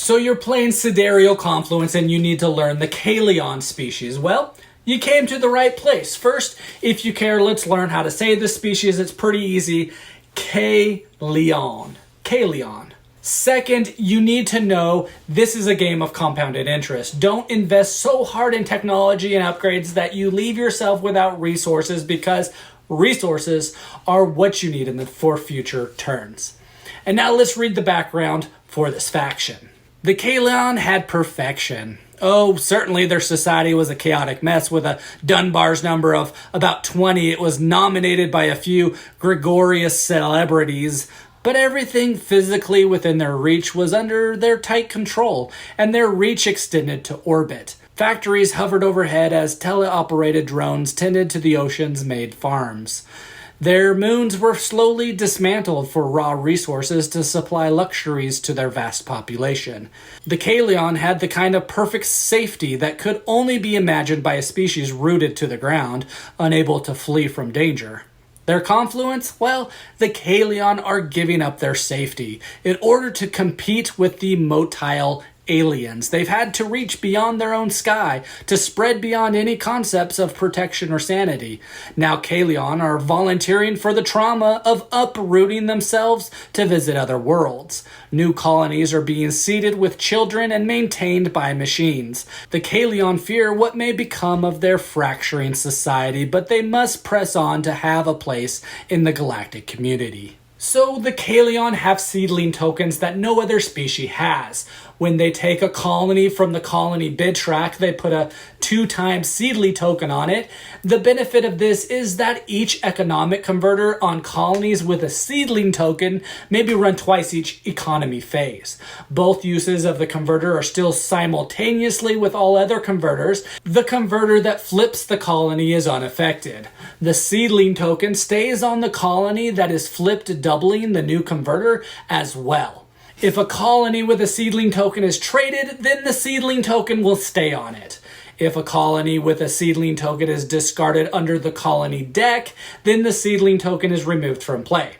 So you're playing Sidereal Confluence and you need to learn the Caylion species. Well, you came to the right place. First, if you care, let's learn how to say this species. It's pretty easy. Caylion. Caylion. Second, you need to know this is a game of compounded interest. Don't invest so hard in technology and upgrades that you leave yourself without resources, because resources are what you need for future turns. And now let's read the background for this faction. The Caylion had perfection. Oh, certainly their society was a chaotic mess with a Dunbar's number of about 20. It was nominated by a few gregarious celebrities, but everything physically within their reach was under their tight control, and their reach extended to orbit. Factories hovered overhead as teleoperated drones tended to the oceans-made farms. Their moons were slowly dismantled for raw resources to supply luxuries to their vast population. The Caylion had the kind of perfect safety that could only be imagined by a species rooted to the ground, unable to flee from danger. Their confluence? Well, the Caylion are giving up their safety in order to compete with the motile aliens. They've had to reach beyond their own sky to spread beyond any concepts of protection or sanity. Now Caylion are volunteering for the trauma of uprooting themselves to visit other worlds. New colonies are being seeded with children and maintained by machines. The Caylion fear what may become of their fracturing society, but they must press on to have a place in the galactic community. So the Caylion have seedling tokens that no other species has. When they take a colony from the colony bid track, they put a 2x seedling token on it. The benefit of this is that each economic converter on colonies with a seedling token may be run twice each economy phase. Both uses of the converter are still simultaneously with all other converters. The converter that flips the colony is unaffected. The seedling token stays on the colony that is flipped, doubling the new converter as well. If a colony with a seedling token is traded, then the seedling token will stay on it. If a colony with a seedling token is discarded under the colony deck, then the seedling token is removed from play.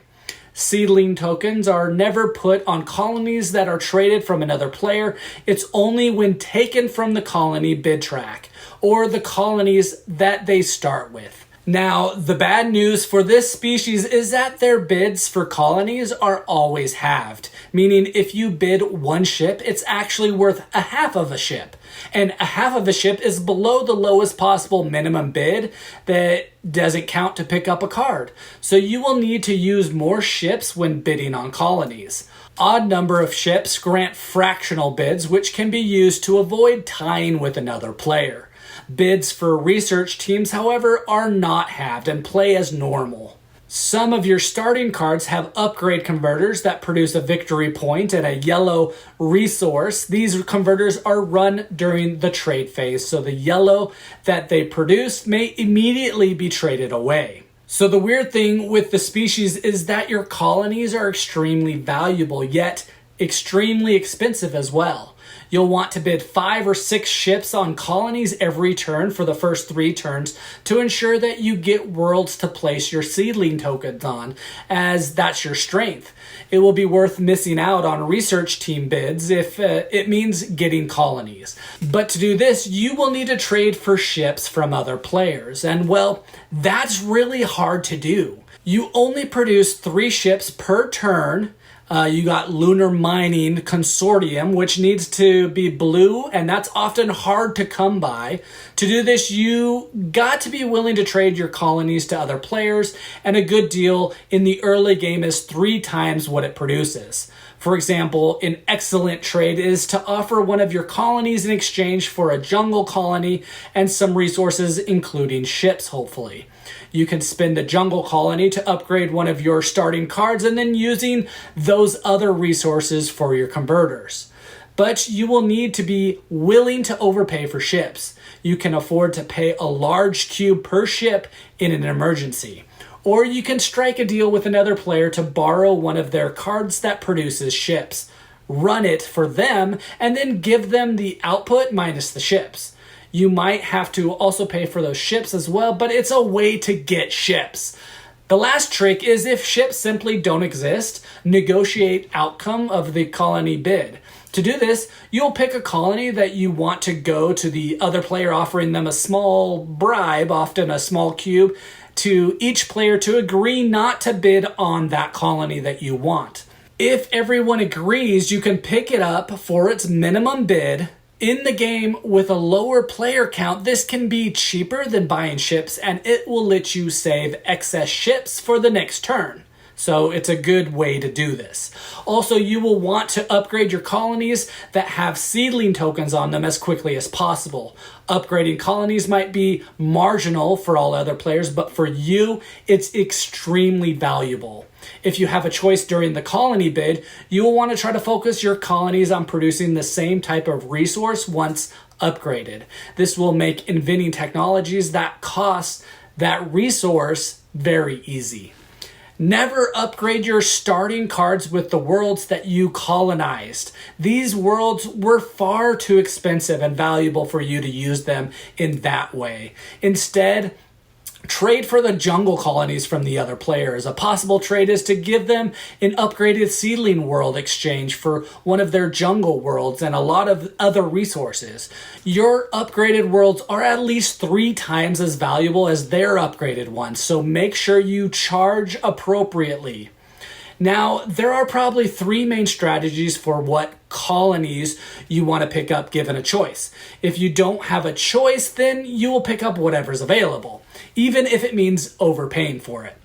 Seedling tokens are never put on colonies that are traded from another player. It's only when taken from the colony bid track, or the colonies that they start with. Now, the bad news for this species is that their bids for colonies are always halved, meaning if you bid one ship, it's actually worth a half of a ship. And a half of a ship is below the lowest possible minimum bid that doesn't count to pick up a card. So you will need to use more ships when bidding on colonies. Odd number of ships grant fractional bids, which can be used to avoid tying with another player. Bids for research teams, however, are not halved and play as normal. Some of your starting cards have upgrade converters that produce a victory point and a yellow resource. These converters are run during the trade phase, so the yellow that they produce may immediately be traded away. So the weird thing with the species is that your colonies are extremely valuable, yet extremely expensive as well. You'll want to bid 5 or 6 ships on colonies every turn for the first 3 turns to ensure that you get worlds to place your seedling tokens on, as that's your strength. It will be worth missing out on research team bids if it means getting colonies. But to do this, you will need to trade for ships from other players, and well, that's really hard to do. You only produce 3 ships per turn. You got Lunar Mining Consortium, which needs to be blue, and that's often hard to come by. To do this, you got to be willing to trade your colonies to other players, and a good deal in the early game is 3 times what it produces. For example, an excellent trade is to offer one of your colonies in exchange for a jungle colony and some resources, including ships, hopefully. You can spend the jungle colony to upgrade one of your starting cards and then using those other resources for your converters. But you will need to be willing to overpay for ships. You can afford to pay a large cube per ship in an emergency. Or you can strike a deal with another player to borrow one of their cards that produces ships, run it for them, and then give them the output minus the ships. You might have to also pay for those ships as well, but it's a way to get ships. The last trick is if ships simply don't exist, negotiate outcome of the colony bid. To do this, you'll pick a colony that you want to go to the other player, offering them a small bribe, often a small cube, to each player to agree not to bid on that colony that you want. If everyone agrees, you can pick it up for its minimum bid. In the game with a lower player count, this can be cheaper than buying ships, and it will let you save excess ships for the next turn. So it's a good way to do this. Also, you will want to upgrade your colonies that have seedling tokens on them as quickly as possible. Upgrading colonies might be marginal for all other players, but for you, it's extremely valuable. If you have a choice during the colony bid, you will want to try to focus your colonies on producing the same type of resource once upgraded. This will make inventing technologies that cost that resource very easy. Never upgrade your starting cards with the worlds that you colonized. These worlds were far too expensive and valuable for you to use them in that way. Instead, trade for the jungle colonies from the other players. A possible trade is to give them an upgraded seedling world exchange for one of their jungle worlds and a lot of other resources. Your upgraded worlds are at least 3 times as valuable as their upgraded ones, so make sure you charge appropriately. Now, there are probably 3 main strategies for what colonies you want to pick up given a choice. If you don't have a choice, then you will pick up whatever's available, even if it means overpaying for it.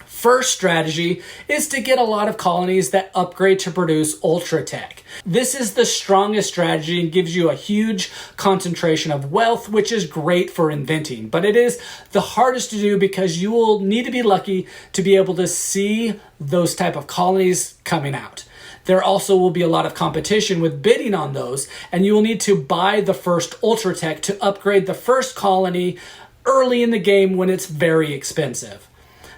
First strategy is to get a lot of colonies that upgrade to produce Ultra Tech. This is the strongest strategy and gives you a huge concentration of wealth, which is great for inventing. But it is the hardest to do because you will need to be lucky to be able to see those type of colonies coming out. There also will be a lot of competition with bidding on those, and you will need to buy the first Ultra Tech to upgrade the first colony early in the game when it's very expensive.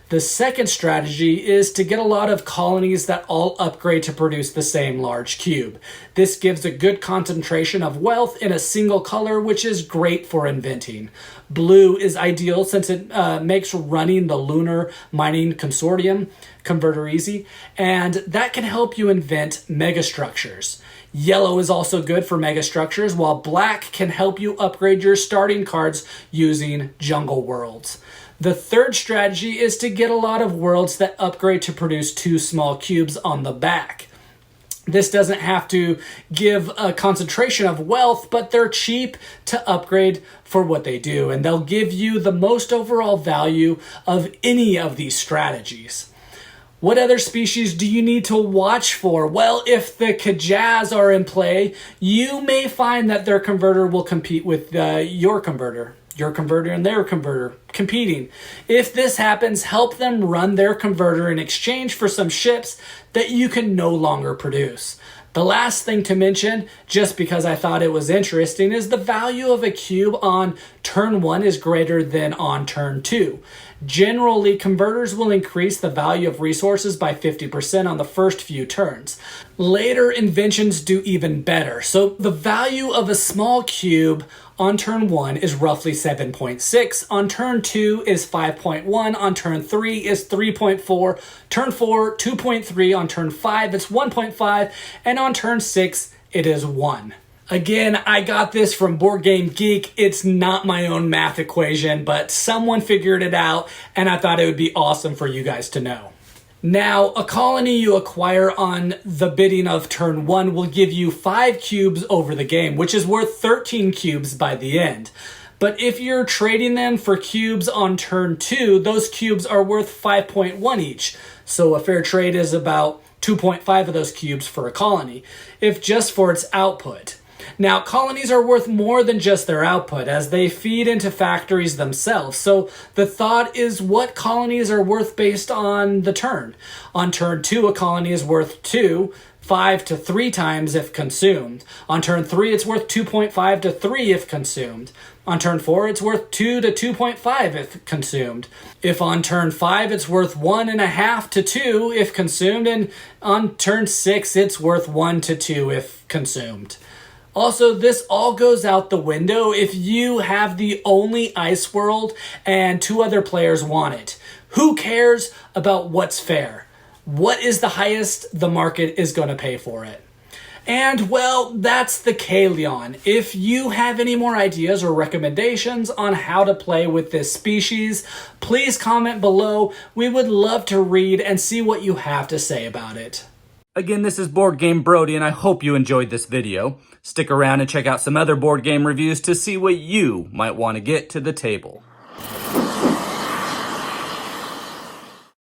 The second strategy is to get a lot of colonies that all upgrade to produce the same large cube. This gives a good concentration of wealth in a single color, which is great for inventing. Blue is ideal since it makes running the Lunar Mining Consortium converter easy, and that can help you invent megastructures. Yellow is also good for megastructures, while black can help you upgrade your starting cards using jungle worlds. The third strategy is to get a lot of worlds that upgrade to produce 2 small cubes on the back. This doesn't have to give a concentration of wealth, but they're cheap to upgrade for what they do, and they'll give you the most overall value of any of these strategies. What other species do you need to watch for? Well, if the Kajaz are in play, you may find that their converter will compete with your converter and their converter competing. If this happens, help them run their converter in exchange for some ships that you can no longer produce. The last thing to mention, just because I thought it was interesting, is the value of a cube on turn 1 is greater than on turn 2. Generally, converters will increase the value of resources by 50% on the first few turns. Later inventions do even better. So the value of a small cube on turn 1 is roughly 7.6, on turn 2 is 5.1, on turn 3 is 3.4, turn 4, 2.3, on turn 5 it's 1.5, and on turn 6 it is 1. Again, I got this from Boardgame Geek. It's not my own math equation, but someone figured it out, and I thought it would be awesome for you guys to know. Now, a colony you acquire on the bidding of turn 1 will give you 5 cubes over the game, which is worth 13 cubes by the end. But if you're trading them for cubes on turn 2, those cubes are worth 5.1 each. So a fair trade is about 2.5 of those cubes for a colony, if just for its output. Now, colonies are worth more than just their output, as they feed into factories themselves. So the thought is what colonies are worth based on the turn. On turn 2, a colony is worth 2, 5 to 3 times if consumed. On turn 3, it's worth 2.5 to 3 if consumed. On turn 4, it's worth 2 to 2.5 if consumed. If on turn 5, it's worth 1.5 to 2 if consumed. And on turn 6, it's worth 1 to 2 if consumed. Also, this all goes out the window if you have the only ice world and 2 other players want it. Who cares about what's fair? What is the highest the market is going to pay for it? And well, that's the Caylion. If you have any more ideas or recommendations on how to play with this species, please comment below. We would love to read and see what you have to say about it. Again, this is Board Game Brody, and I hope you enjoyed this video. Stick around and check out some other board game reviews to see what you might want to get to the table.